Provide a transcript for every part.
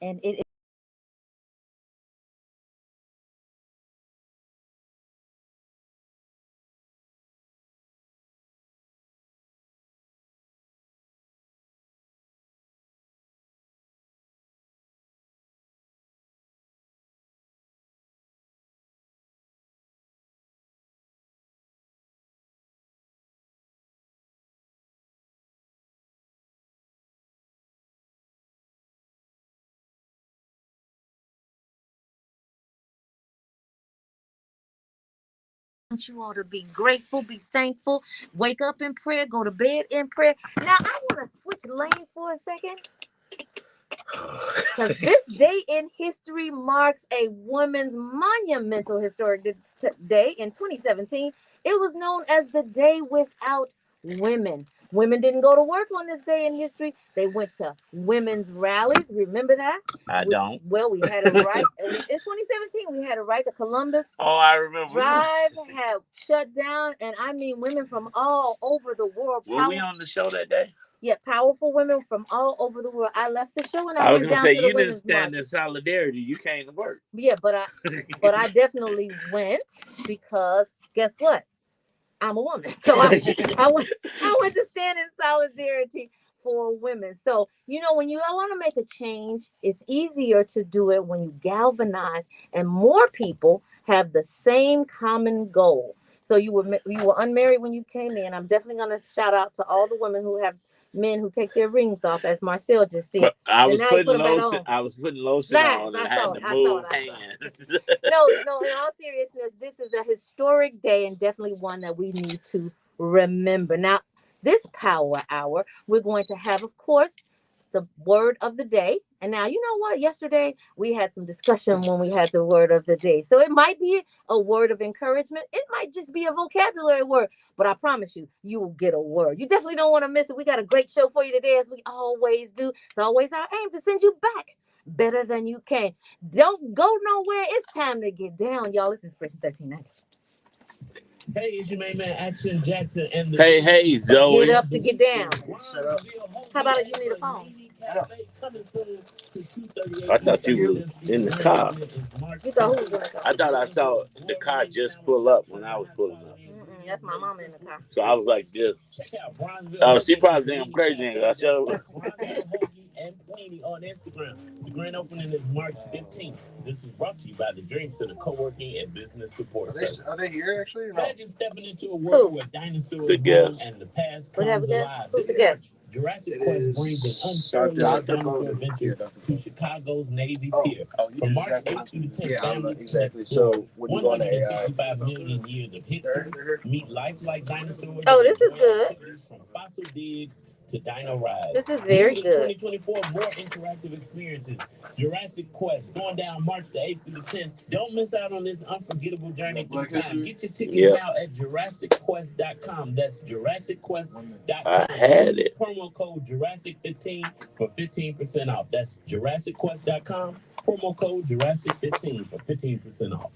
And it want you all to be grateful, be thankful, wake up in prayer, go to bed in prayer. Now I want to switch lanes for a second. Because this day in history marks a women's monumental historic day in 2017. It was known as the Day Without Women. Women didn't go to work on this day in history. They went to women's rallies. Remember that? I don't. Well, we had a right. In 2017, we had a right. The Columbus I remember. Drive had shut down. And I mean women from all over the world. Were we on the show that day? Yeah, powerful women from all over the world. I left the show and I was went gonna down say to the you didn't women's stand march. in solidarity. You came to work. Yeah, but I definitely went because guess what? I'm a woman, so I went to stand in solidarity for women. So when you want to make a change, it's easier to do it when you galvanize and more people have the same common goal. So you were unmarried when you came in. I'm definitely gonna shout out to all the women who have men who take their rings off, as Marcel just did. I was putting lotion. I was putting lotion on and I had to move hands. No. In all seriousness, this is a historic day and definitely one that we need to remember. Now, this power hour, we're going to have, of course, the word of the day. And now, you know what? Yesterday, we had some discussion when we had the word of the day. So it might be a word of encouragement. It might just be a vocabulary word. But I promise you, you will get a word. You definitely don't want to miss it. We got a great show for you today, as we always do. It's always our aim to send you back better than you can. Don't go nowhere. It's time to get down, y'all. It's Inspiration 1390. Hey, it's your main man, Action Jackson. And hey, Zoe. Get up to get down. How about you need a phone? I thought you was in the car. You thought who was in the car? I thought I saw the car just pull up when I was pulling up. That's my mama in the car. So I was like this. Oh, she probably damn crazy. I showed and Queenie on Instagram. The grand opening is March 15th. This is brought to you by the Dream Center Co-working and Business Support Service. Are they here actually? No. Imagine stepping into a world where dinosaurs roam and the past comes alive. Who's the guest? Jurassic Quest brings an unparalleled dinosaur adventure to Chicago's Navy Pier. From March 8th through the 10th, families can explore 165 million years of history, meet lifelike dinosaurs. Oh, this is good. From fossil digs to dino rides. This is very good. 2024 more interactive experiences. Jurassic Quest going down March the 8th through the 10th. Don't miss out on this unforgettable journey through time. Get your tickets now at JurassicQuest.com. That's JurassicQuest.com. I had it. Promo code Jurassic15 for 15% off. That's JurassicQuest.com. Promo code Jurassic15 for 15% off.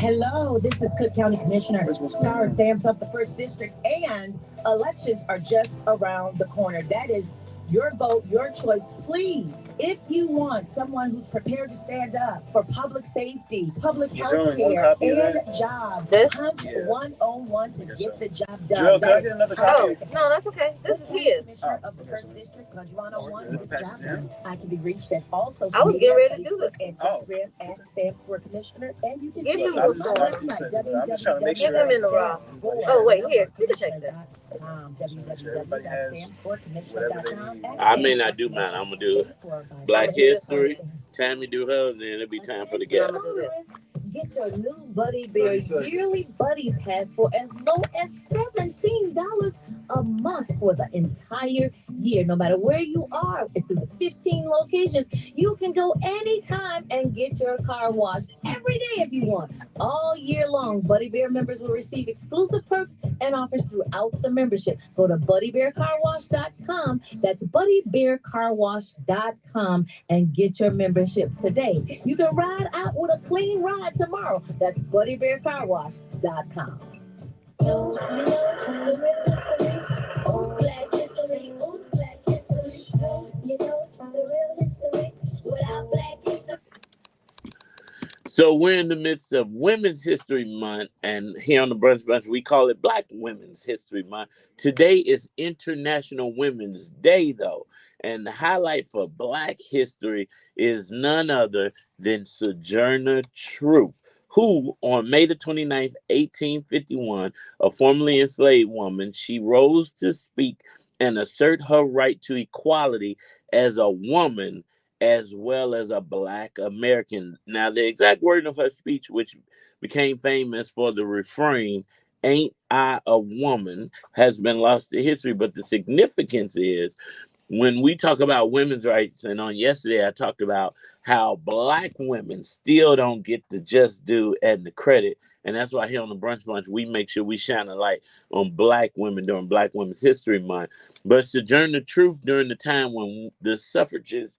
Hello, this is Cook County Commissioner Tara Stamps of the 1st District, and elections are just around the corner. That is your vote, your choice. Please, if you want someone who's prepared to stand up for public safety, public health care, and jobs, punch 101 to get the job done. Can I get another copy? No, that's okay. This is his. Commissioner of the 1st District, punch 101 to get the job done. I can be reached at also. I was getting ready to do this. And Instagram at Stamps for Commissioner, and you can Give him on the my phone. website, I'm just trying to make Give sure. him in the raw. Oh, wait, here. You can take this. I may not do mine. I'm gonna do Black History. Tammy do hers, and then it'll be time for the guest. Get your new Buddy Bear yearly Buddy Pass for as low as $17 a month for the entire year. No matter where you are, through the 15 locations, you can go anytime and get your car washed every day if you want. All year long, Buddy Bear members will receive exclusive perks and offers throughout the membership. Go to BuddyBearCarWash.com. That's BuddyBearCarWash.com and get your membership today. You can ride out with a clean ride tomorrow. That's BuddyBearCarWash.com. Without So we're in the midst of Women's History Month, and here on the Brunch Bunch, we call it Black Women's History Month. Today is International Women's Day, though, and the highlight for Black history is none other than Sojourner Truth, who, on May the 29th, 1851, a formerly enslaved woman, she rose to speak and assert her right to equality as a woman as well as a Black American. Now, the exact wording of her speech, which became famous for the refrain, "Ain't I a woman," has been lost to history. But the significance is when we talk about women's rights, and on yesterday I talked about how Black women still don't get the just due and the credit. And that's why here on the Brunch Bunch, we make sure we shine a light on Black women during Black Women's History Month. But Sojourner Truth, during the time when the suffrage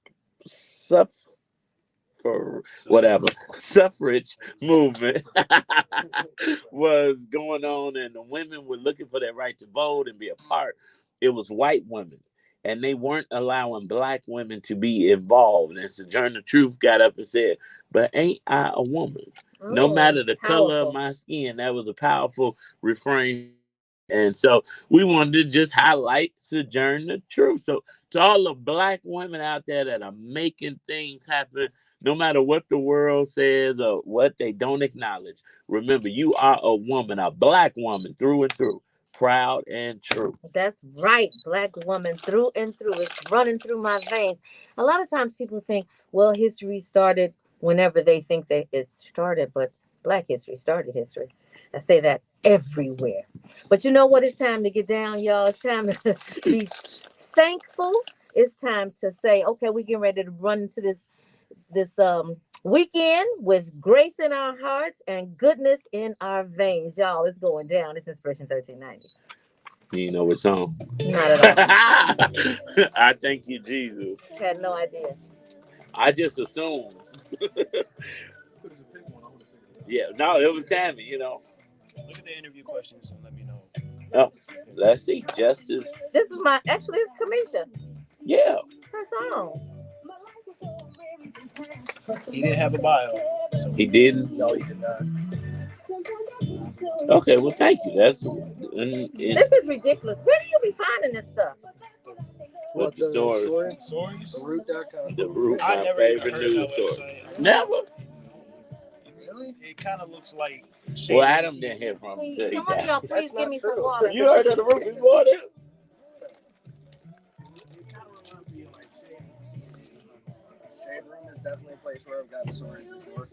movement was going on and the women were looking for their right to vote and be a part, it was white women. And they weren't allowing Black women to be involved. And Sojourner Truth got up and said, "But ain't I a woman? No matter the color of my skin." That was a powerful refrain. And so we wanted to just highlight Sojourner Truth. So to all the Black women out there that are making things happen, no matter what the world says or what they don't acknowledge, remember, you are a woman, a Black woman through and through, proud and true. That's right, Black woman through and through. It's running through my veins. A lot of times people think, well, history started whenever they think that it started, but Black history started history. I say that everywhere. But you know what? It's time to get down, y'all. It's time to be thankful. It's time to say, okay, we're getting ready to run into this weekend with grace in our hearts and goodness in our veins. Y'all, it's going down. It's Inspiration 1390. You know what song? Not at all. I thank you, Jesus. Had no idea. I just assumed. Yeah, no, it was Tammy, you know. Look at the interview questions and let me know. Oh, let's see. Justice. This is actually, it's Kamisha. Yeah. It's her song. He didn't have a bio. So he didn't? No, he did not. Okay, well, thank you. This is ridiculous. Where do you be finding this stuff? What, the stories? Stories? TheRoot.com. The Root, my favorite news source. Never? Really? It kind of looks like... Well, Adam didn't hear from him. Come on, y'all, please give me some water. You heard of the Root before this? Shade room is definitely a place where I've gotten stories before.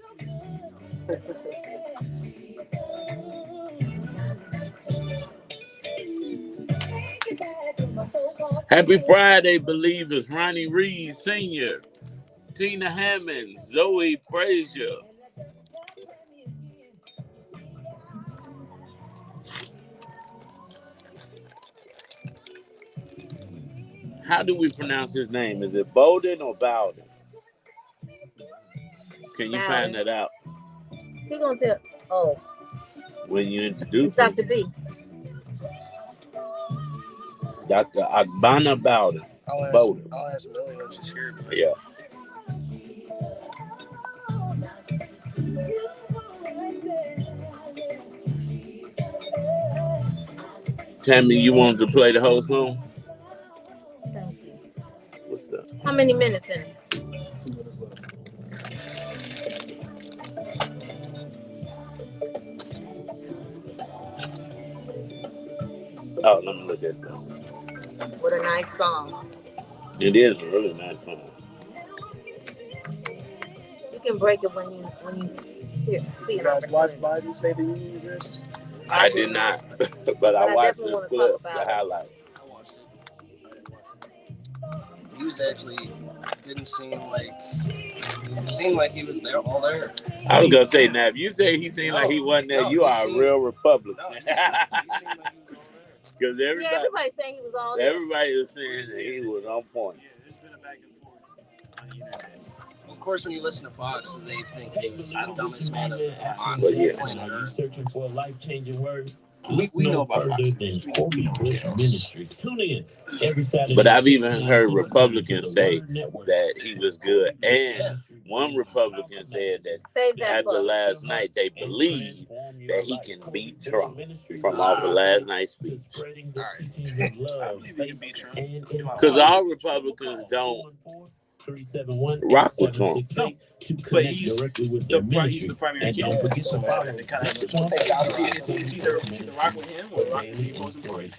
Happy Friday, believers. Ronnie Reed Sr., Tina Hammond, Zoe Frazier. How do we pronounce his name? Is it Bowden or Bowden? Can you find that out? He gonna tell. Oh. When you introduce it's Dr. B. Dr. Ogbonna Bowden. I'll ask Millie when she's here. Yeah. Tammy, you wanted to play the whole song? Thank you. What's that? How many minutes in it? Oh, let me look at that. What a nice song. It is a really nice song. You can break it when you see it. You guys watch Biden say the Union address? I did not, but I watched the clip, the highlight. I watched it. He was actually didn't seem like he was there all there. I was gonna say, now if you say he seemed like he wasn't there, you are a real Republican. No, he seemed like he was all there. Because everybody's saying he was all there. Everybody was saying that he was on point. Yeah, there's been a back and forth on the internet. Of course, when you listen to Fox, they think he was the dumbest man on the planet. Are you searching for a life-changing word? We know about Fox further News. than Corey Bush Ministries. Tune in every Saturday. But at I've 6 even p.m. heard Central Time Republicans to the say Word Network. that he was good. And one Republican said that Save that after for. last night, they believe that he can beat Trump from off of last night's speech. I believe he can beat Trump. Because all Republicans don't rock with Trump. No, but he's the primary candidate. So they kind of it's either rock with him or rock with the opposing party.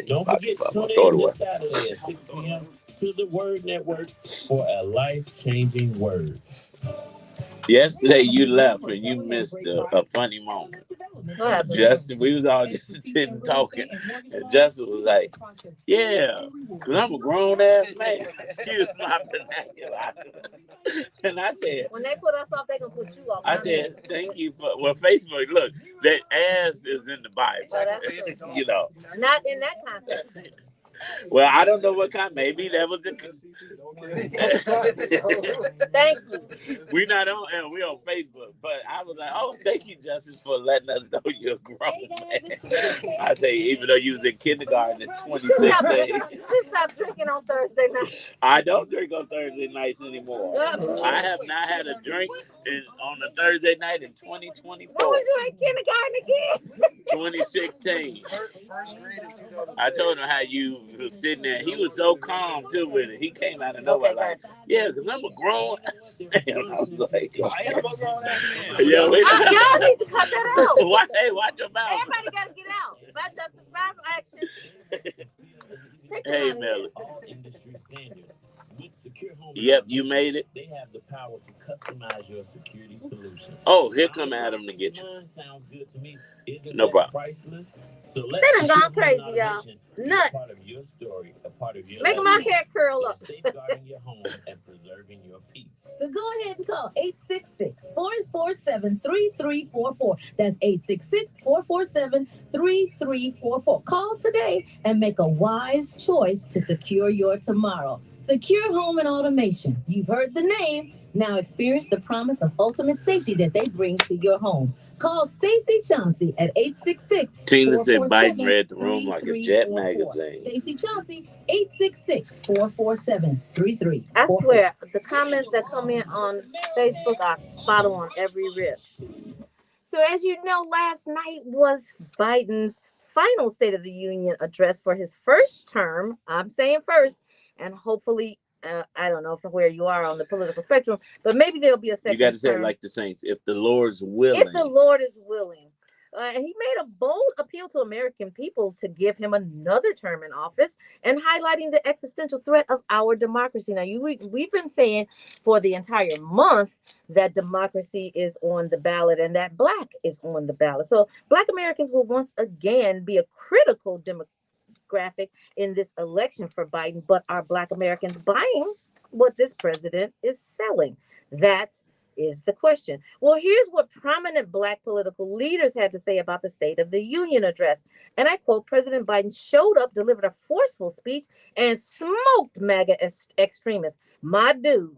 Don't forget, tune in this Saturday at 6 p.m. to the Word Network for a life-changing word. Yesterday you left and you missed a funny moment. What happened? Justin, we was all just sitting talking, and Justin was like, "Yeah, because I'm a grown ass man." Excuse my vernacular. And I said, When they put us off, they gonna put you off. I said, "Thank you for Facebook. Look, that ass is in the Bible, you know." Not in that context. Well, I don't know what kind. Maybe that was the. Thank you. We're not on, and we're on Facebook. But I was like, "Oh, thank you, Justice, for letting us know you're a grown man." I say, even though you was in kindergarten in 2016. Just stop drinking on Thursday night. I don't drink on Thursday nights anymore. I have not had a drink on a Thursday night in 2024. When was you in kindergarten again? 2016. I told him how you was sitting there. He was so calm too with it. He came out of nowhere like, "Yeah, because I'm a grown." And I was like, I am a grown ass man. "Yeah, y'all need to cut that out. Hey, watch your mouth." Everybody gotta get out. That's justice, final action. Hey, Melly. All industry standards. With Secure Home, Yep, you made it. They have the power to customize your security solution. Oh, here come Adam to get you. Sounds good to me. Isn't No problem. Priceless? So let's They done gone crazy, y'all. Nuts. Part of your story, a part of your Making my hair curl up. safeguarding your home and preserving your peace. So go ahead and call 866-447-3344. That's 866-447-3344. Call today and make a wise choice to secure your tomorrow. Secure Home and Automation. You've heard the name. Now experience the promise of ultimate safety that they bring to your home. Call Stacy Chauncey at 866. Tina said Biden read the room like a jet magazine. Stacy Chauncey, 866-447-3344. I swear, the comments that come in on Facebook are spot on every rip. So as you know, last night was Biden's final State of the Union address for his first term. I'm saying first, and hopefully, I don't know from where you are on the political spectrum, but maybe there'll be a second. You got to say term. it like the Saints, if the Lord's willing. If the Lord is willing. And he made a bold appeal to American people to give him another term in office and highlighting the existential threat of our democracy. Now, we've been saying for the entire month that democracy is on the ballot and that Black is on the ballot. So Black Americans will once again be a critical demographic in this election for Biden, but are Black Americans buying what this president is selling? That is the question. Well, here's what prominent Black political leaders had to say about the State of the Union address. And I quote, President Biden showed up, delivered a forceful speech, and smoked MAGA extremists. My dude,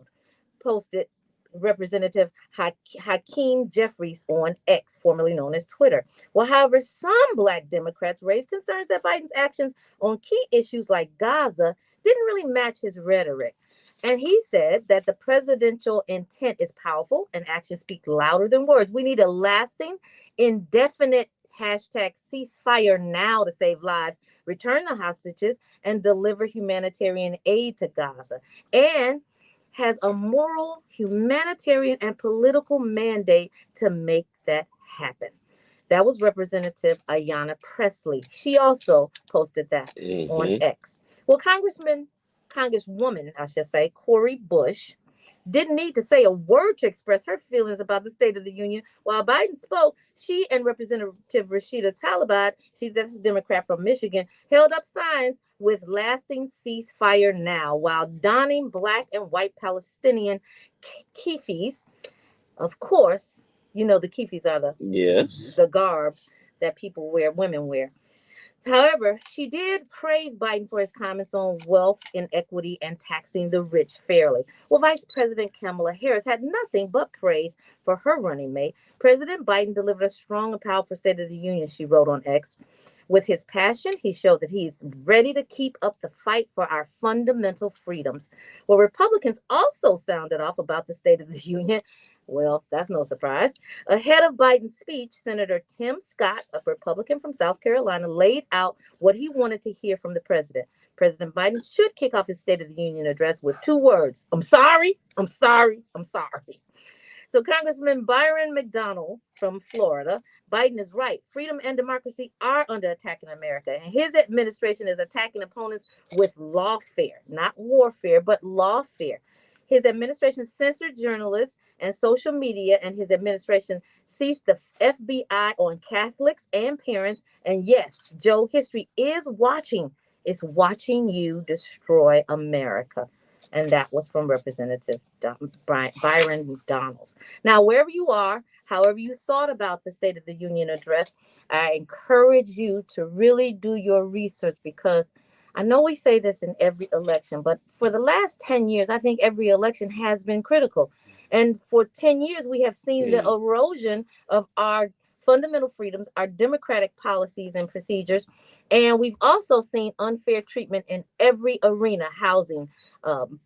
posted Representative Hakeem Jeffries on X, formerly known as Twitter. Well, however, some Black Democrats raised concerns that Biden's actions on key issues like Gaza didn't really match his rhetoric. And he said that the presidential intent is powerful and actions speak louder than words. We need a lasting, indefinite #ceasefire now to save lives, return the hostages, and deliver humanitarian aid to Gaza. And has a moral, humanitarian, and political mandate to make that happen. That was Representative Ayanna Pressley. She also posted that on X. Well, Congresswoman, I should say, Cori Bush, didn't need to say a word to express her feelings about the State of the Union. While Biden spoke, she and Representative Rashida Tlaib, she's a Democrat from Michigan, held up signs with lasting ceasefire now, while donning Black and white Palestinian keffiyehs. Of course, you know the keffiyehs are the garb that people wear, women wear. However, she did praise Biden for his comments on wealth inequity and taxing the rich fairly. Well, Vice President Kamala Harris had nothing but praise for her running mate. President Biden delivered a strong and powerful State of the Union, she wrote on X. With his passion, he showed that he's ready to keep up the fight for our fundamental freedoms. Well, Republicans also sounded off about the State of the Union. Well, that's no surprise. Ahead of Biden's speech, Senator Tim Scott, a Republican from South Carolina, laid out what he wanted to hear from the president. President Biden should kick off his State of the Union address with 2 words: I'm sorry, I'm sorry, I'm sorry. So Congressman Byron McDonnell from Florida, Biden is right. Freedom and democracy are under attack in America, and his administration is attacking opponents with lawfare, not warfare, but lawfare. His administration censored journalists and social media, and his administration seized the FBI on Catholics and parents. And yes, Joe, history is watching. It's watching you destroy America. And that was from Representative Byron McDonald. Now, wherever you are, however you thought about the State of the Union address, I encourage you to really do your research, because I know we say this in every election, but for the last 10 years, I think every election has been critical. And for 10 years, we have seen the erosion of our fundamental freedoms, our democratic policies and procedures. And we've also seen unfair treatment in every arena: housing,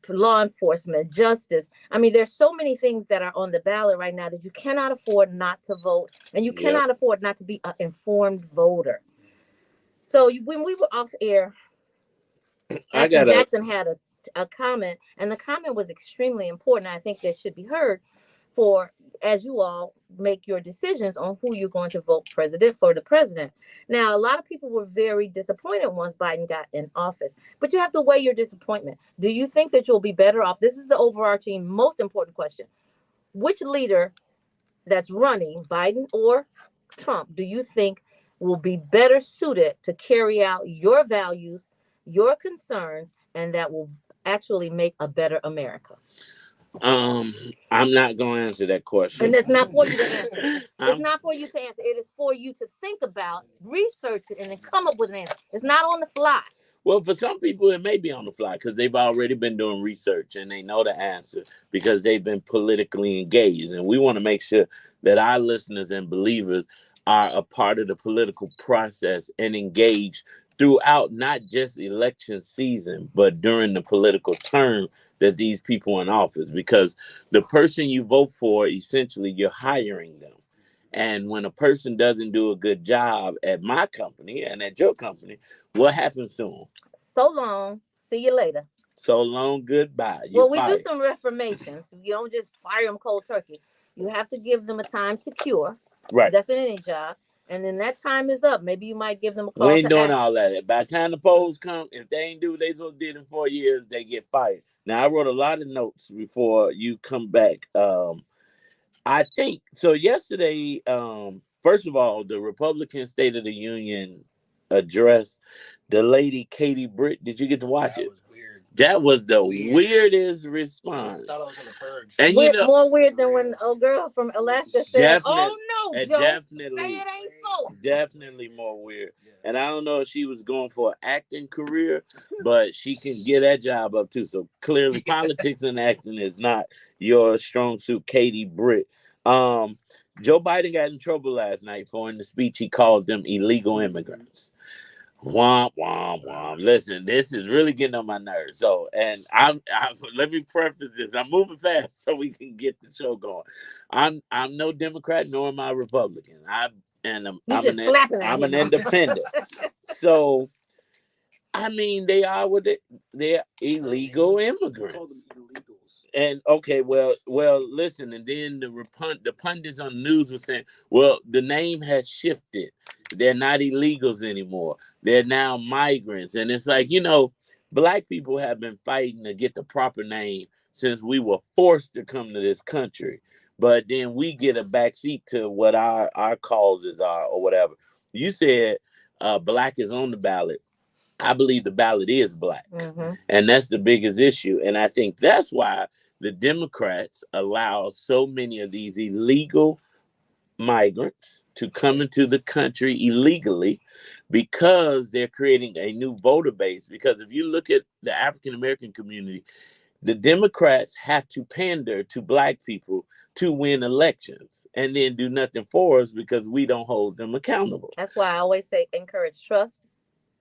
law enforcement, justice. I mean, there's so many things that are on the ballot right now that you cannot afford not to vote, and you cannot afford not to be an informed voter. So when we were off air, Action Jackson had a comment, and the comment was extremely important. I think that should be heard for as you all make your decisions on who you're going to vote for the president. Now, a lot of people were very disappointed once Biden got in office, but you have to weigh your disappointment. Do you think that you'll be better off? This is the overarching, most important question. Which leader that's running, Biden or Trump, do you think will be better suited to carry out your values, your concerns, and that will actually make a better America? I'm not going to answer that question. And it's not for you to answer. It's not for you to answer. It is for you to think about, research it, and then come up with an answer. It's not on the fly. Well, for some people, it may be on the fly because they've already been doing research and they know the answer because they've been politically engaged. And we want to make sure that our listeners and believers are a part of the political process and engaged throughout not just election season, but during the political term that these people in office, because the person you vote for, essentially, you're hiring them. And when a person doesn't do a good job at my company and at your company, what happens to them? So long. See you later. So long. Goodbye. Well, we do some reformations. You don't just fire them cold turkey. You have to give them a time to cure. Right. That's in any job. And then that time is up. Maybe you might give them a call. We ain't doing all that. By the time the polls come, if they ain't do what they supposed to do in 4 years, they get fired. Now, I wrote a lot of notes before you come back. I think so. Yesterday, first of all, the Republican State of the Union address, the lady Katie Britt. Did you get to watch it? Was weird. That was the weirdest response. I thought I was in the purge. And more weird than when a girl from Alaska said, "Oh no, Joe, definitely, say it ain't so." Definitely more weird. Yeah. And I don't know if she was going for an acting career, but she can get that job up too. So clearly, politics and acting is not your strong suit, Katie Britt. Joe Biden got in trouble last night for in the speech he called them illegal immigrants. Womp, womp, womp. Listen, this is really getting on my nerves. So, and I'm let me preface this. I'm moving fast so we can get the show going. I'm no Democrat nor am I Republican. I'm an independent. So, I mean, they are what they're illegal immigrants. And okay, well, listen, and then the pundits on the news were saying, well, the name has shifted. They're not illegals anymore. They're now migrants. And it's like, Black people have been fighting to get the proper name since we were forced to come to this country. But then we get a backseat to what our causes are or whatever. You said Black is on the ballot. I believe the ballot is Black. Mm-hmm. And that's the biggest issue. And I think that's why the Democrats allow so many of these illegal migrants to come into the country illegally because they're creating a new voter base. Because if you look at the African American community, the Democrats have to pander to black people to win elections and then do nothing for us because we don't hold them accountable. That's why I always say encourage trust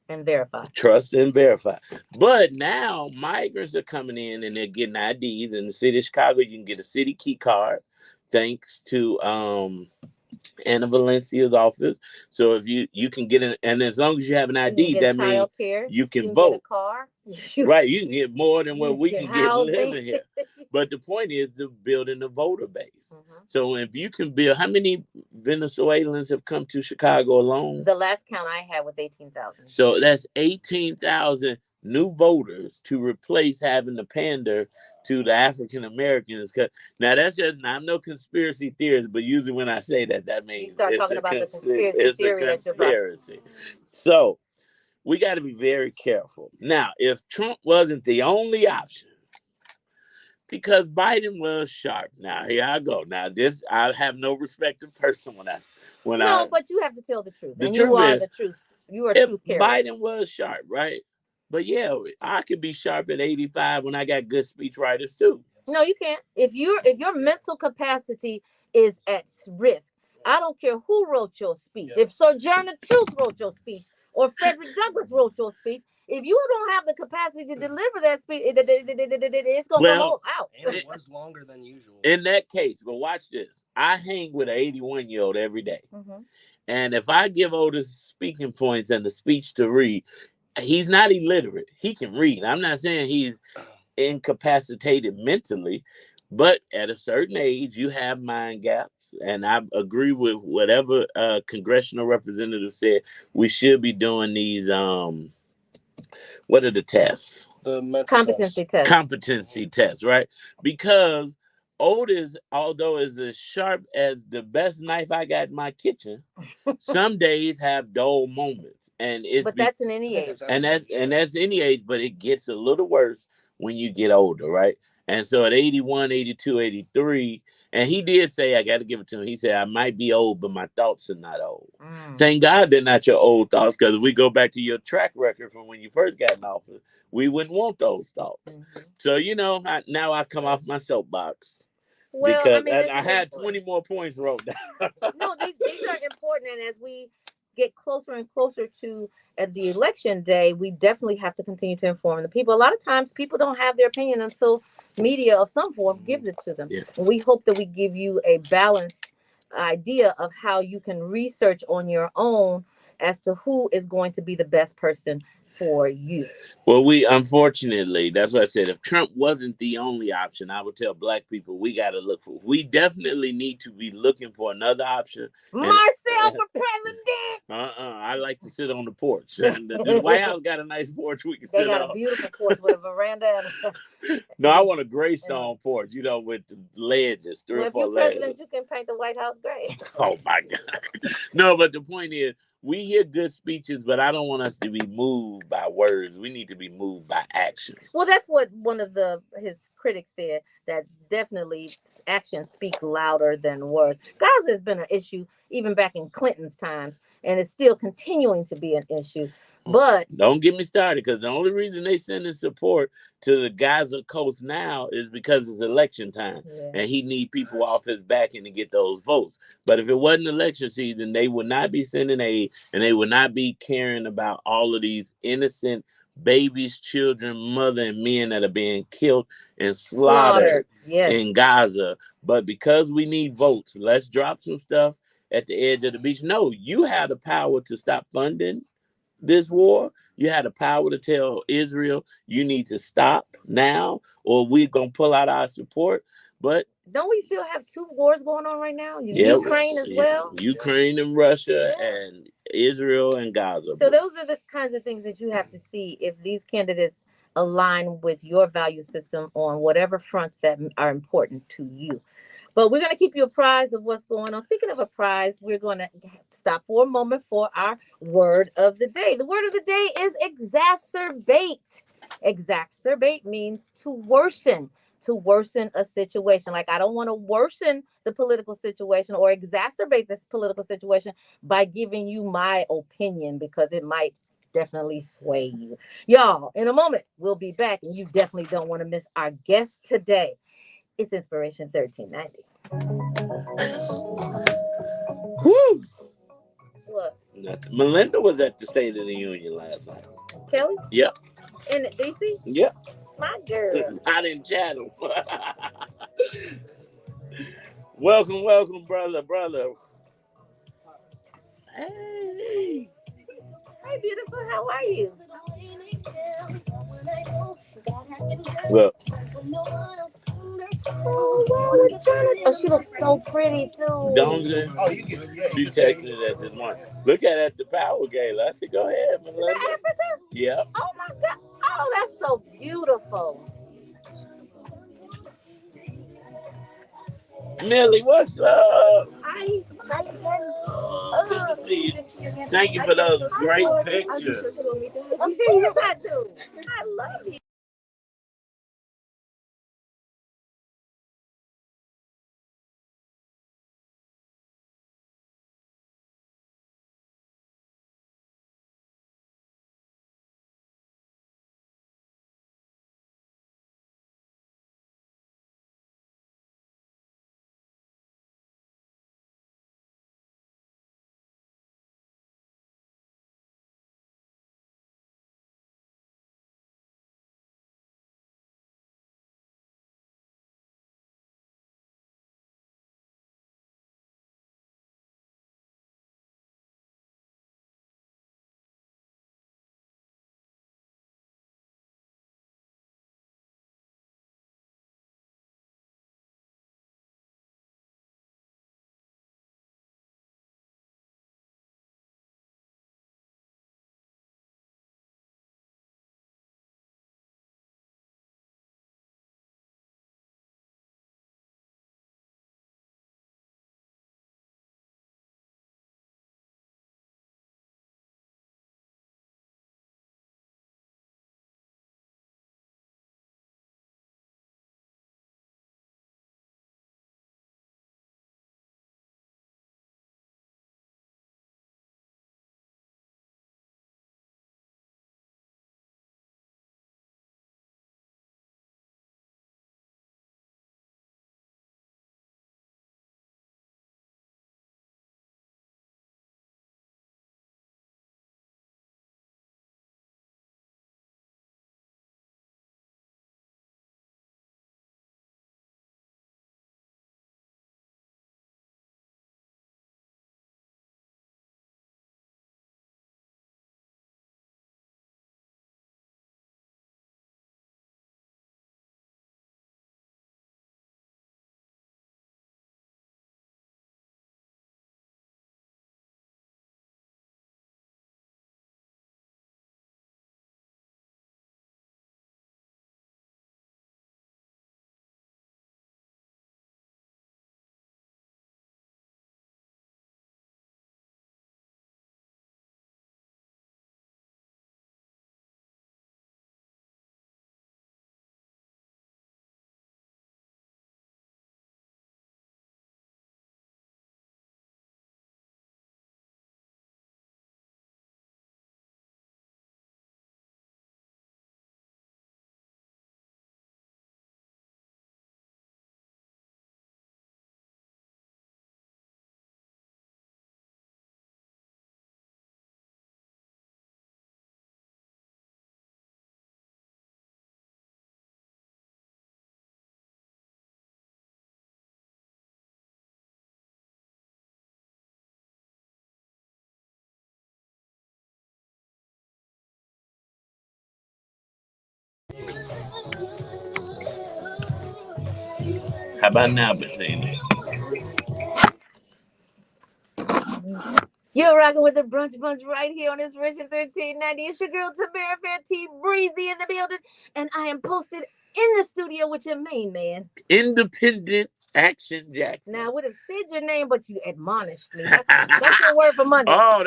and verify. Trust and verify. But now migrants are coming in and they're getting IDs. In the city of Chicago, you can get a city key card thanks to Anna Valencia's office. So if you can get an, and as long as you have an ID, that means you can vote. Get a car. Right, you can get more than what we can get living here. But the point is to building a voter base. Mm-hmm. So if you can build, how many Venezuelans have come to Chicago alone? The last count I had was 18,000. So that's 18,000 new voters to replace having to pander to the African Americans. Now that's just, I'm no conspiracy theorist, but usually when I say that, that means you start talking about the conspiracy theory. It's a conspiracy. So we got to be very careful. Now, if Trump wasn't the only option, because Biden was sharp. Now here I go. Now this, I have no respected person but you have to tell the truth. The truth is, the truth. You are a truth carrier. Biden was sharp, right? But yeah, I could be sharp at 85 when I got good speech writers too. No, you can't. If your mental capacity is at risk, I don't care who wrote your speech. Yeah. If Sojourner Truth wrote your speech or Frederick Douglass wrote your speech, if you don't have the capacity to deliver that speech, it's going to go out. And it was longer than usual. In that case, but watch this. I hang with an 81-year-old every day. Mm-hmm. And if I give Otis speaking points and the speech to read, he's not illiterate. He can read. I'm not saying he's incapacitated mentally, but at a certain age, you have mind gaps. And I agree with whatever congressional representative said. We should be doing these, what are the tests? The mental competency test. Competency test, right? Because Otis, although is as sharp as the best knife I got in my kitchen, some days have dull moments. And that's in any age. And that's any age, but it gets a little worse when you get older, right? And so at 81, 82, 83, and he did say, I got to give it to him. He said, I might be old, but my thoughts are not old. Thank God they're not your old thoughts, because if we go back to your track record from when you first got in office, we wouldn't want those thoughts. Mm-hmm. So, now I come off my soapbox. Well, because I had 20 more points wrote down. No, these are important. And as we get closer and closer to the election day, we definitely have to continue to inform the people. A lot of times people don't have their opinion until media of some form gives it to them. Yeah. And we hope that we give you a balanced idea of how you can research on your own as to who is going to be the best person for you. Well, unfortunately, that's what I said. If Trump wasn't the only option, I would tell black people we got to look for. We definitely need to be looking for another option. Marcel for president. I like to sit on the porch. And the White House got a nice porch we can sit on. They got a beautiful porch with a veranda. No, I want a graystone porch, with the ledges, 3 or 4 ledges. If you're president, you can paint the White House gray. Oh my God. No, but the point is, we hear good speeches, but I don't want us to be moved by words. We need to be moved by actions. Well, that's what one of his critics said, that definitely actions speak louder than words. Gaza has been an issue even back in Clinton's times, and it's still continuing to be an issue. But don't get me started, because the only reason they sending support to the Gaza coast now is because it's election time, and he need people off his back and to get those votes. But if it wasn't election season, they would not be sending aid, and they would not be caring about all of these innocent babies, children, mother, and men that are being killed and slaughtered in Gaza. But because we need votes, let's drop some stuff at the edge of the beach. No, you have the power to stop funding this war. You had the power to tell Israel, you need to stop now, or we're going to pull out our support. But don't we still have 2 wars going on right now? Ukraine as well? Ukraine and Russia, and Israel and Gaza. So those are the kinds of things that you have to see if these candidates align with your value system on whatever fronts that are important to you. But we're going to keep you apprised of what's going on. Speaking of apprised, we're going to stop for a moment for our word of the day. The word of the day is exacerbate. Exacerbate means to worsen, to worsen a situation. Like, I don't want to worsen the political situation or exacerbate this political situation by giving you my opinion, because it might definitely sway you. Y'all, in a moment, we'll be back, and you definitely don't want to miss our guest today. It's Inspiration 1390. Whew. What? Nothing. Melinda was at the State of the Union last night. Kelly? Yep. In DC? Yep. My girl. Not in Chatham. Welcome, welcome, brother. Hey. Hi, beautiful. How are you? Well, oh, she looks so pretty too. don't you? Oh, you can. Yeah, She texted it at this morning. Look at the power game. I said, go ahead, Melinda. Is that Africa? Yep. Oh my God. Oh, that's so beautiful. Millie, what's up? Hi. Good to see you. Thank you for those great pictures. Of course I do. I love you. How about now, Bettina? You're rocking with the Brunch Bunch right here on Inspiration 1390. It's your girl Tamara Fair T Breezy in the building, and I am posted in the studio with your main man, Independent Action Jackson. Now, I would have said your name, but you admonished me. That's your word for Monday. Oh,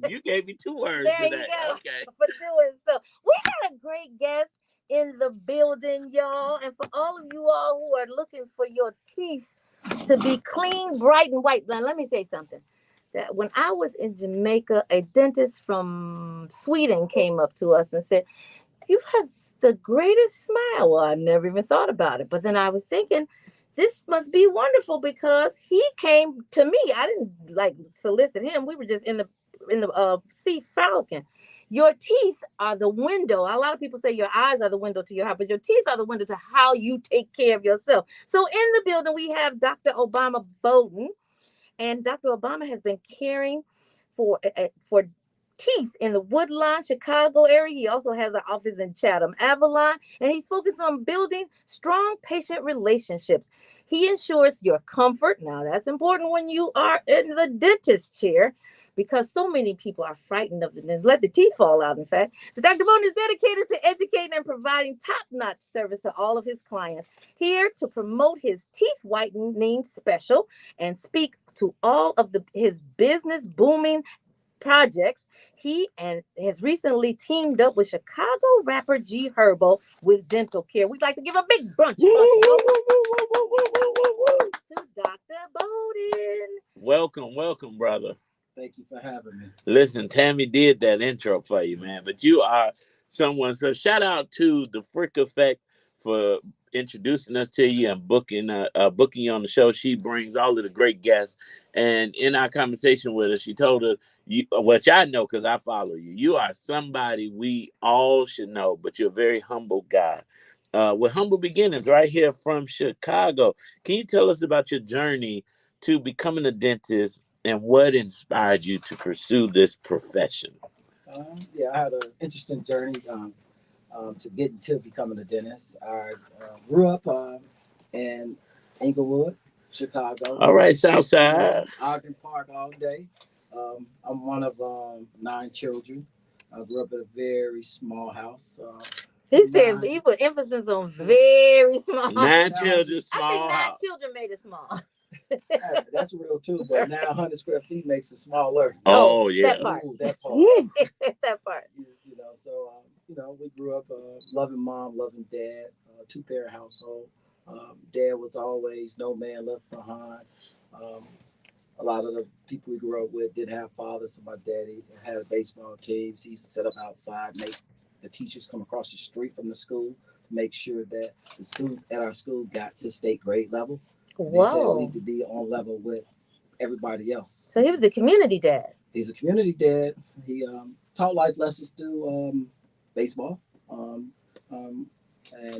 you gave me 2 words there for you that. go. Okay. For doing so. We got a great guest. in the building, y'all. And for all of you all who are looking for your teeth to be clean, bright, and white. Now, let me say something. That when I was in Jamaica, a dentist from Sweden came up to us and said, "You have the greatest smile." Well, I never even thought about it. But then I was thinking, this must be wonderful because he came to me. I didn't like solicit him. We were just in the Sea Falcon. Your teeth are the window. A lot of people say your eyes are the window to your heart, but your teeth are the window to how you take care of yourself. So in the building, we have Dr. Ogbonna Bowden, and Dr. Ogbonna has been caring for teeth in the Woodlawn, Chicago area. He also has an office in Chatham, Avalon, and he's focused on building strong patient relationships. He ensures your comfort. Now, that's important when you are in the dentist chair because so many people are frightened of the dentist. Let the teeth fall out, in fact. So Dr. Bowden is dedicated to educating and providing top-notch service to all of his clients. Here to promote his teeth whitening special and speak to all of his business booming projects. He has recently teamed up with Chicago rapper G Herbo with dental care. We'd like to give a big brunch to Dr. Bowden. Welcome, brother. Thank you for having me. Listen, Tammy did that intro for you, man. But you are someone. So shout out to the Frick Effect for introducing us to you and booking you on the show. She brings all of the great guests. And in our conversation with her, she told us, which I know because I follow you. You are somebody we all should know, but you're a very humble guy. With humble beginnings right here from Chicago. Can you tell us about your journey to becoming a dentist and what inspired you to pursue this profession? Yeah, I had an interesting journey to get into becoming a dentist. I grew up in Inglewood, Chicago. All right, Southside. Ogden Park all day. I'm one of 9 children. I grew up in a very small house. He said he put emphasis on very small. 9 children, small I think 9 house. children made it small. Yeah, that's real too, but now 100 square feet makes it smaller. Oh yeah, that part. Ooh, that part. That part. You know, so we grew up loving mom, loving dad, 2-parent household. Dad was always no man left behind. A lot of the people we grew up with didn't have fathers, so my daddy had a baseball team. He used to set up outside, make the teachers come across the street from the school, make sure that the students at our school got to state grade level. He said we need to be on level with everybody else. So he was a community dad. He's a community dad. He taught life lessons through baseball, and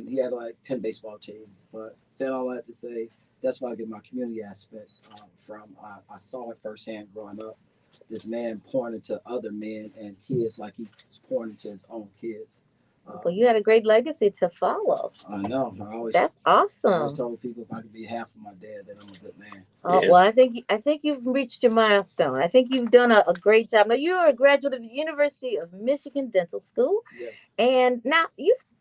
he had like 10 baseball teams. But said all that to say, that's why I get my community aspect from. I saw it firsthand growing up. This man pouring into other men and kids like he was pouring into his own kids. Well, you had a great legacy to follow. I know. That's awesome. I always told people if I could be half of my dad, then I'm a good man. Oh, well, I think you've reached your milestone. I think you've done a great job. Now, you're a graduate of the University of Michigan Dental School. Yes. And now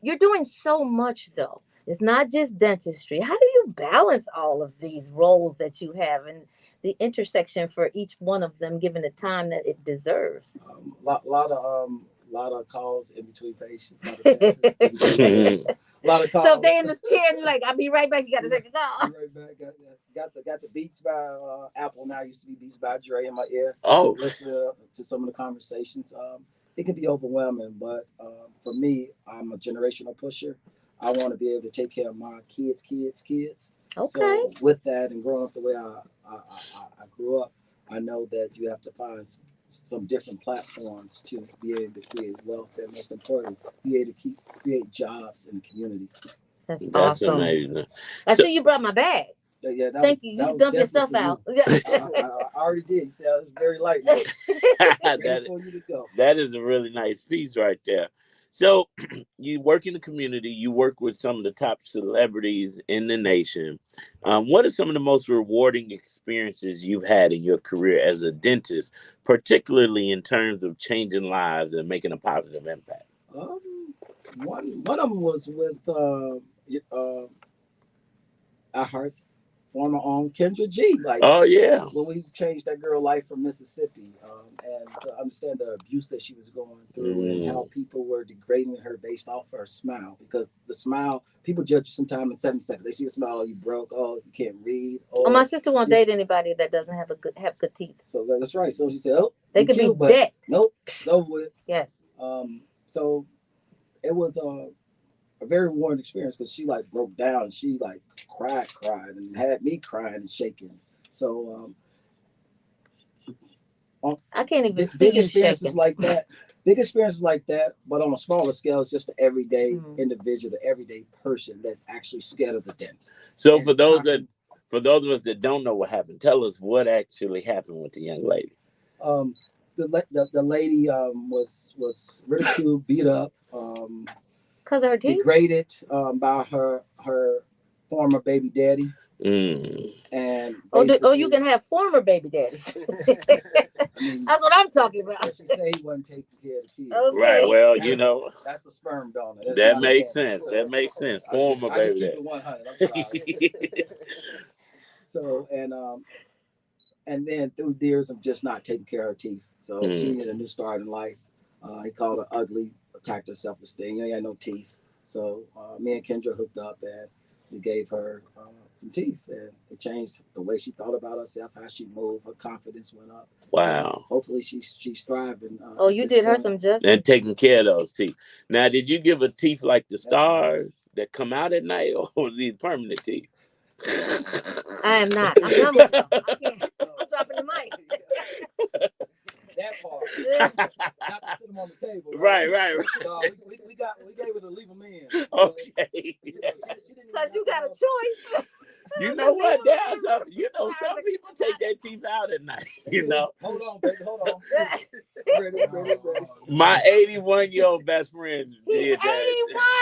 you're doing so much, though. It's not just dentistry. How do you balance all of these roles that you have and the intersection for each one of them, given the time that it deserves? Lot of calls in between patients. A lot of calls. So if they in this chair and you're like, I'll be right back. You got to take a call. I'll be right back. Got the Beats by Apple now. Used to be Beats by Dre in my ear. Oh, listen to some of the conversations. It can be overwhelming, but for me, I'm a generational pusher. I want to be able to take care of my kids. Okay. So with that and growing up the way I grew up, I know that you have to find some different platforms to be able to create wealth and most important, be able to create jobs in the community. That's awesome. Amazing. I see you brought my bag. Yeah, Thank you. You dump your stuff out. I already did. You said I was very light. Ready for you to go. That is a really nice piece right there. So you work in the community, you work with some of the top celebrities in the nation. What are some of the most rewarding experiences you've had in your career as a dentist, particularly in terms of changing lives and making a positive impact? One of them was with iHeart former Kendra G. Like, oh yeah. when we changed that girl life from Mississippi, and to understand the abuse that she was going through and how people were degrading her based off her smile, because the smile, people judge you sometimes in 7 seconds. They see a smile, you broke, oh, you can't read. Oh, my sister won't date anybody that doesn't have good teeth. So that's right. So she said, oh, they could be dead. Nope, it's over with. Yes. So it was a very rewarding experience, because she like broke down. She like cried and had me crying and shaking. So I can't even see big you experiences shaking. like that. Big experiences like that, but on a smaller scale, it's just the everyday individual, the everyday person that's actually scared of the dentist. So for those of us that don't know what happened, tell us what actually happened with the young lady. The lady was ridiculed, beat up, because of her teeth, degraded by her former baby daddy. And you can have former baby daddies. That's what I'm talking about. She said he wasn't taking care of the kids. Okay. Right. Well, you know, that's the sperm donor. That makes sense. That makes sense. Former baby daddy. Keep it 100. I'm sorry. So and then through years of just not taking care of her teeth, so she needed a new start in life. He called her ugly, attacked her self-esteem. You know, he had no teeth. So me and Kendra hooked up, and we gave her some teeth, and it changed the way she thought about herself, how she moved, her confidence went up. Wow. Hopefully she's thriving. You did her some justice. And taking care of those teeth. Now, did you give her teeth like the stars that come out at night, or these permanent teeth? I am not. I'm done with them. I can't. I'm dropping the mic. That part. Not to sit them on the table. Right. We gave her to leave them in. So, okay. Because you got a choice. You know what? Some people take their teeth out at night. You know. Hold on, baby. Hold on. Ready. My 81-year-old best friend did that.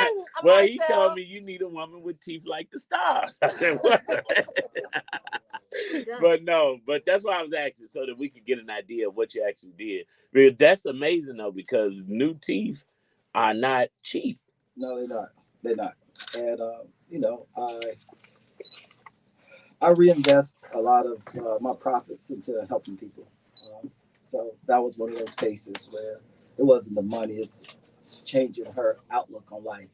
81. Well, he told me you need a woman with teeth like the stars. I said, what? But that's why I was asking, so that we could get an idea of what you actually did. Because that's amazing though, because new teeth are not cheap. No, they're not. And I reinvest a lot of my profits into helping people. So that was one of those cases where it wasn't the money, it's changing her outlook on life,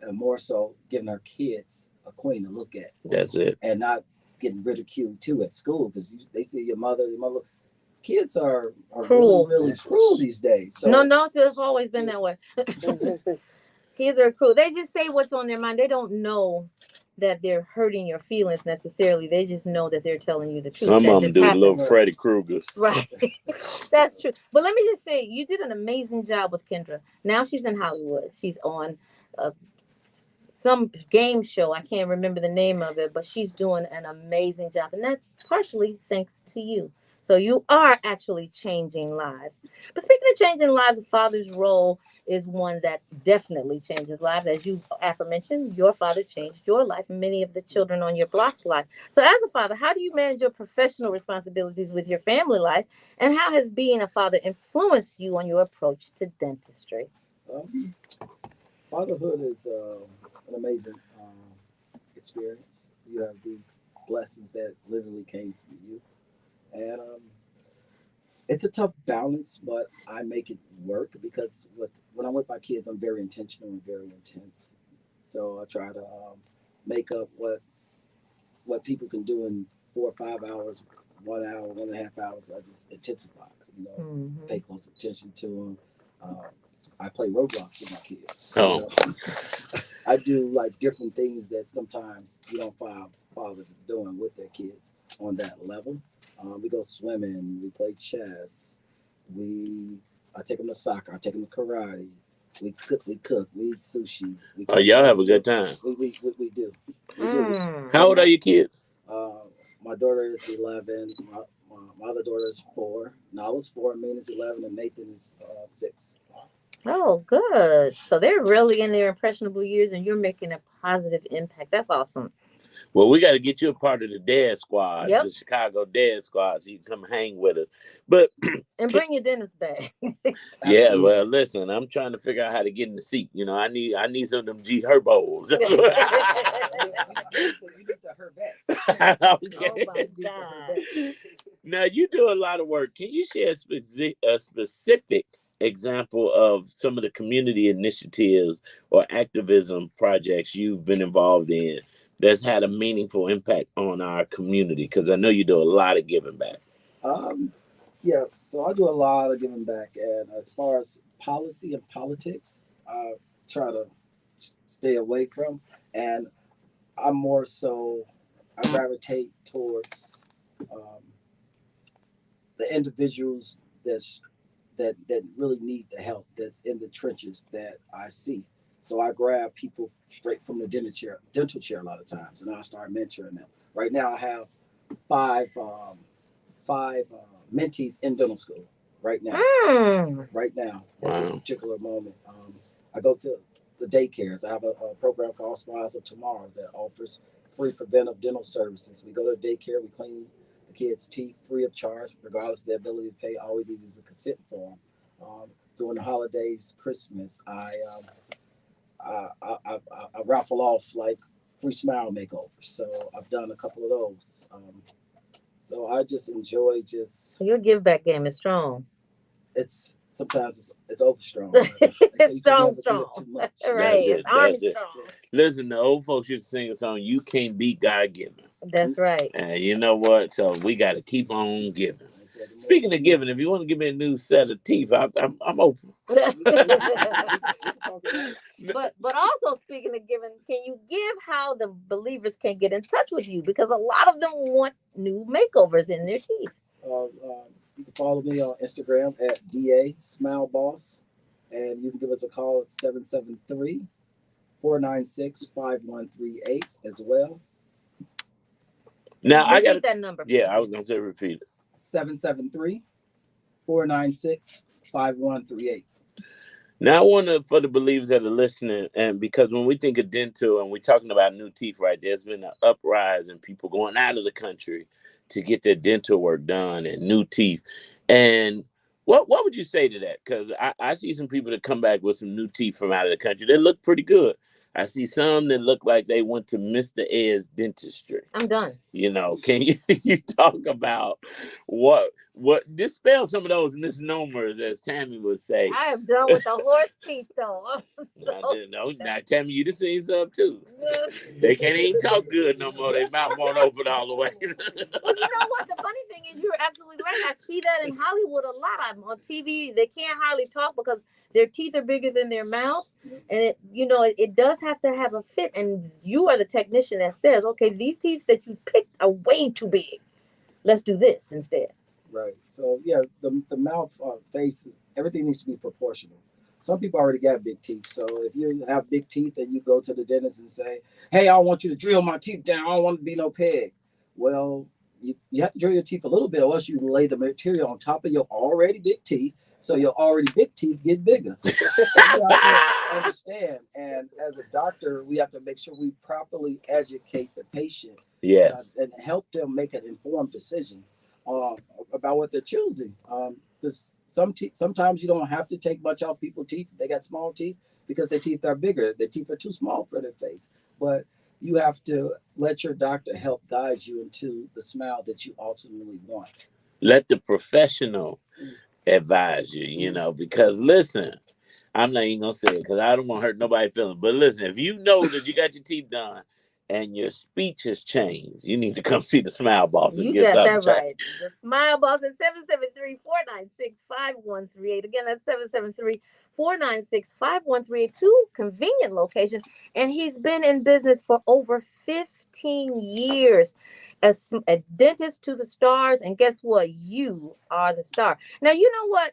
and more so giving her kids a queen to look at. That's it. And not getting ridiculed too at school, because they see your mother. Kids are cruel. really cruel these days. So, no, it's always been that way. Kids are cruel. They just say what's on their mind. They don't know that they're hurting your feelings necessarily. They just know that they're telling you the truth. Some of them do little Freddy Kruegers. Right. That's true. But let me just say, you did an amazing job with Kendra. Now she's in Hollywood. She's on some game show. I can't remember the name of it, but she's doing an amazing job. And that's partially thanks to you. So you are actually changing lives. But speaking of changing lives, a father's role is one that definitely changes lives. As you aforementioned, your father changed your life and many of the children on your block's life. So as a father, how do you manage your professional responsibilities with your family life? And how has being a father influenced you on your approach to dentistry? Fatherhood is an amazing experience. You have these blessings that literally came to you. And it's a tough balance, but I make it work, because when I'm with my kids, I'm very intentional and very intense. So I try to make up what people can do in 4 or 5 hours, 1 hour, 1.5 hours. I just intensify, pay close attention to them. I play Roblox with my kids. I do like different things that sometimes you don't find fathers doing with their kids on that level. We go swimming, we play chess, I take them to soccer, I take them to karate, we cook, we eat sushi. Y'all have a good time. We do. How old are your kids? My daughter is 11, my other daughter is 4. Nala's 4, Mina's 11, and Nathan is 6. Oh, good. So they're really in their impressionable years, and you're making a positive impact. That's awesome. Well, we got to get you a part of the Dad Squad, Yep. the Chicago Dad Squad, so you can come hang with us. But and bring your dentist bag. Yeah, well, listen, I'm trying to figure out how to get in the seat. You know, I need some of them G Herbos. You need the Herbettes. Okay. Oh my God. Now you do a lot of work. Can you share a specific example of some of the community initiatives or activism projects you've been involved in that's had a meaningful impact on our community? Because I know you do a lot of giving back. Yeah, so I do a lot of giving back, and as far as policy and politics, I try to stay away from, and I'm more so I gravitate towards um, the individuals that really need the help that's in the trenches that I see. So I grab people straight from the dental chair a lot of times, and I start mentoring them. Right now, I have five mentees in dental school right now. Right now, at this particular moment, I go to the daycares. I have a program called Smiles of Tomorrow that offers free preventive dental services. We go to the daycare, we clean the kids' teeth free of charge, regardless of their ability to pay. All we need is a consent form. During the holidays, Christmas, I raffle off like free smile makeovers. So I've done a couple of those. So I just enjoy So your give back game is strong. It's sometimes it's over strong. It's strong. Too much. Right. It's army strong. Listen, the old folks used to sing a song, "You can't beat God given." That's right. And you know what? So we got to keep on giving. Speaking of giving, if you want to give me a new set of teeth, I'm open. But also speaking of giving, can you give how the believers can get in touch with you? Because a lot of them want new makeovers in their teeth. You can follow me on Instagram at DA Smile Boss, and you can give us a call at 773-496-5138 as well. Now repeat that number. Yeah, I was gonna say repeat it. 773-496-5138. Now I want to, for the believers that are listening, and because when we think of dental and we're talking about new teeth, right, there's been an uprise in people going out of the country to get their dental work done and new teeth. And what would you say to that? Because I see some people that come back with some new teeth from out of the country. They look pretty good. I see some that look like they went to Mr. Ayers Dentistry. I'm done. You know, can you talk about what dispel some of those misnomers, as Tammy would say? I am done with the horse teeth, though. Now, Tammy, you done seen some too. They can't even talk good no more. Their mouth won't open all the way. Well, you know what? The funny thing is, you're absolutely right. I see that in Hollywood a lot. I'm on TV. They can't hardly talk because their teeth are bigger than their mouths, and it does have to have a fit. And you are the technician that says, okay, these teeth that you picked are way too big. Let's do this instead. Right. So yeah, the mouth faces, everything needs to be proportional. Some people already got big teeth. So if you have big teeth and you go to the dentist and say, hey, I want you to drill my teeth down, I don't want to be no peg. Well, you have to drill your teeth a little bit, or else you lay the material on top of your already big teeth. So your already big teeth get bigger. So you have to understand. And as a doctor, we have to make sure we properly educate the patient. Yes. And help them make an informed decision about what they're choosing. Because sometimes you don't have to take much off people's teeth. They got small teeth because their teeth are bigger. Their teeth are too small for their face. But you have to let your doctor help guide you into the smile that you ultimately want. Let the professional advise you, because listen, I'm not even gonna say it because I don't want to hurt nobody's feelings. But listen, if you know that you got your teeth done and your speech has changed, you need to come see the Smile Boss. You got that right. The Smile Boss at 773-496-5138. Again, that's 773-496-5138. 2 convenient locations, and he's been in business for over 15 years. As a dentist to the stars, and guess what? You are the star. Now, you know what,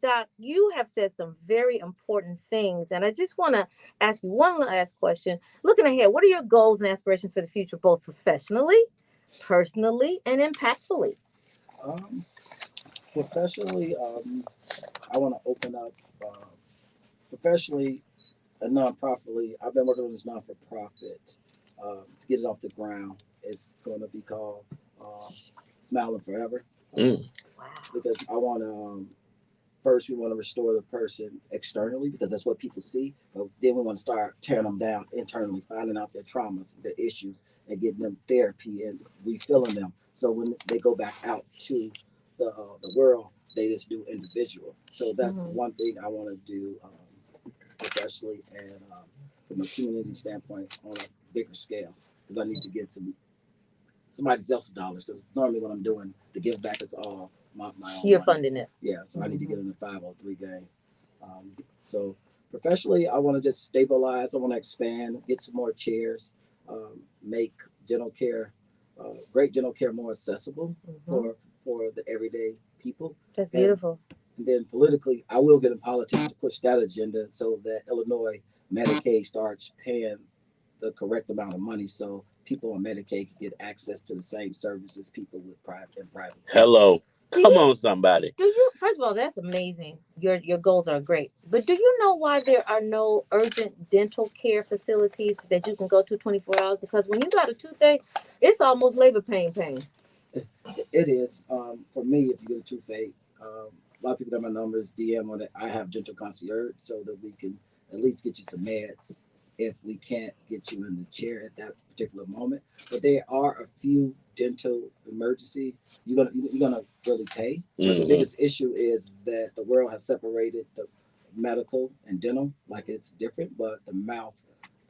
Doc? You have said some very important things, and I just want to ask you one last question. Looking ahead, what are your goals and aspirations for the future, both professionally, personally, and impactfully? Professionally, I want to open up professionally and non-profitly. I've been working on this non-for-profit to get it off the ground. It's going to be called Smiling Forever. Wow. Because I want to first we want to restore the person externally because that's what people see, but then we want to start tearing them down internally, finding out their traumas, their issues, and getting them therapy and refilling them. So when they go back out to the world, they just do individual. So that's one thing I want to do professionally and from a community standpoint on a bigger scale because I need to get somebody else's dollars because normally what I'm doing to give back it's all my own You're money. funding it. Yeah, so I need to get in the 503 game. So professionally, I want to just stabilize. I want to expand, get some more chairs, make dental care, great dental care more accessible for the everyday people. That's beautiful. And then politically, I will get in politics to push that agenda so that Illinois Medicaid starts paying the correct amount of money so people on Medicaid can get access to the same services people with private. Hello. Come on, somebody. Do you? First of all, that's amazing. Your goals are great. But do you know why there are no urgent dental care facilities that you can go to 24 hours? Because when you got a toothache, it's almost labor pain. It is. For me, if you get a toothache, a lot of people got my numbers, DM on it. I have dental concierge so that we can at least get you some meds if we can't get you in the chair at that particular moment. But there are a few dental emergency you're gonna really pay. But the biggest issue is that the world has separated the medical and dental like it's different, but the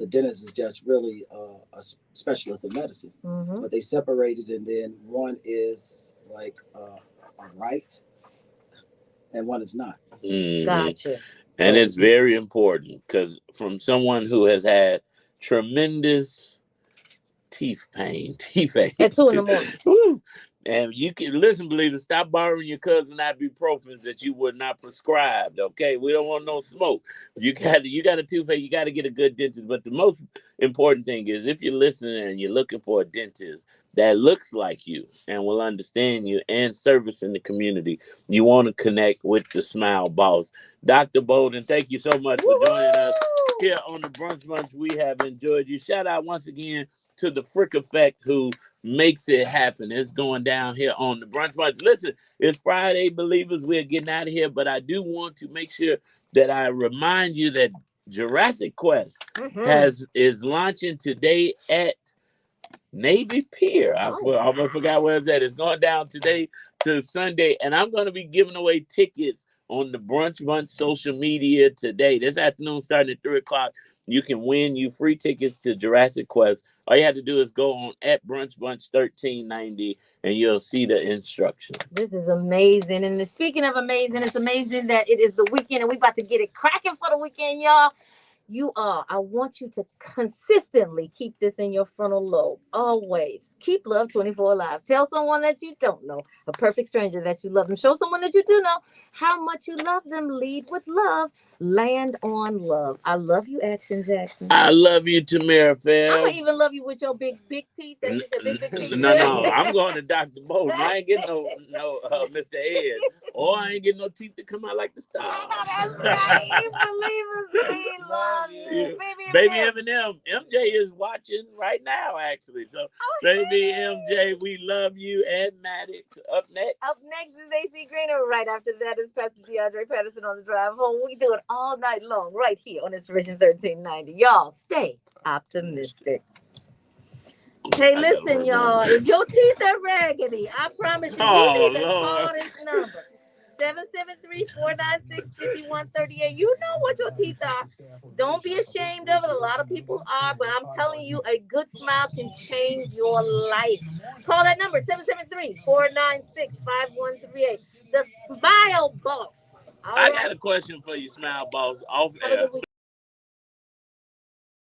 dentist is just really a specialist in medicine. But they separated, and then one is like a right, and one is not. Gotcha. And it's very important because from someone who has had tremendous teeth ache At 2 a.m. Woo. And you can listen, believers, stop borrowing your cousin ibuprofen that you would not prescribed. Okay, we don't want no smoke. You got a toothache, you got to get a good dentist. But the most important thing is if you're listening and you're looking for a dentist that looks like you and will understand you and service in the community, you want to connect with the Smile Boss. Dr. Bowden, thank you so much for joining us here on the Brunch Bunch. We have enjoyed you. Shout out once again to the Frick Effect who makes it happen. It's going down here on the Brunch Bunch. Listen, it's Friday, believers. We're getting out of here, but I do want to make sure that I remind you that Jurassic Quest is launching today at Navy Pier. I almost forgot where it's at. It's going down today to Sunday, and I'm going to be giving away tickets on the Brunch Bunch social media today. This afternoon, starting at 3 o'clock. You can win you free tickets to Jurassic Quest. All you have to do is go on at Brunch Bunch 1390 and you'll see the instructions. This is amazing. And speaking of amazing, it's amazing that it is the weekend and we about to get it cracking for the weekend, y'all. I want you to consistently keep this in your frontal lobe. Always. Keep Love 24 alive. Tell someone that you don't know, a perfect stranger that you love them. Show someone that you do know how much you love them. Lead with love. Land on love. I love you, Action Jackson. I love you, Tamara Fair. I'm going to even love you with your big teeth. Big teeth. No. I'm going to Dr. Bowden. I ain't getting no Mr. Ed. Or I ain't getting no teeth that come out like the stars. That's right. Believers, we love you. Baby Eminem. MJ is watching right now, actually. So, baby MJ, we love you. Ed Maddox up next. Up next is AC Greener. Right after that is Pastor DeAndre Patterson on the drive home. We do it all night long right here on Inspiration 1390. Y'all stay optimistic. Hey, listen, y'all. If your teeth are raggedy, I promise you, you need to call this number. 773-496-5138. You know what your teeth are. Don't be ashamed of it. A lot of people are, but I'm telling you, a good smile can change your life. Call that number, 773-496-5138. The Smile Boss. I got a question for you, Smile Boss. Off air.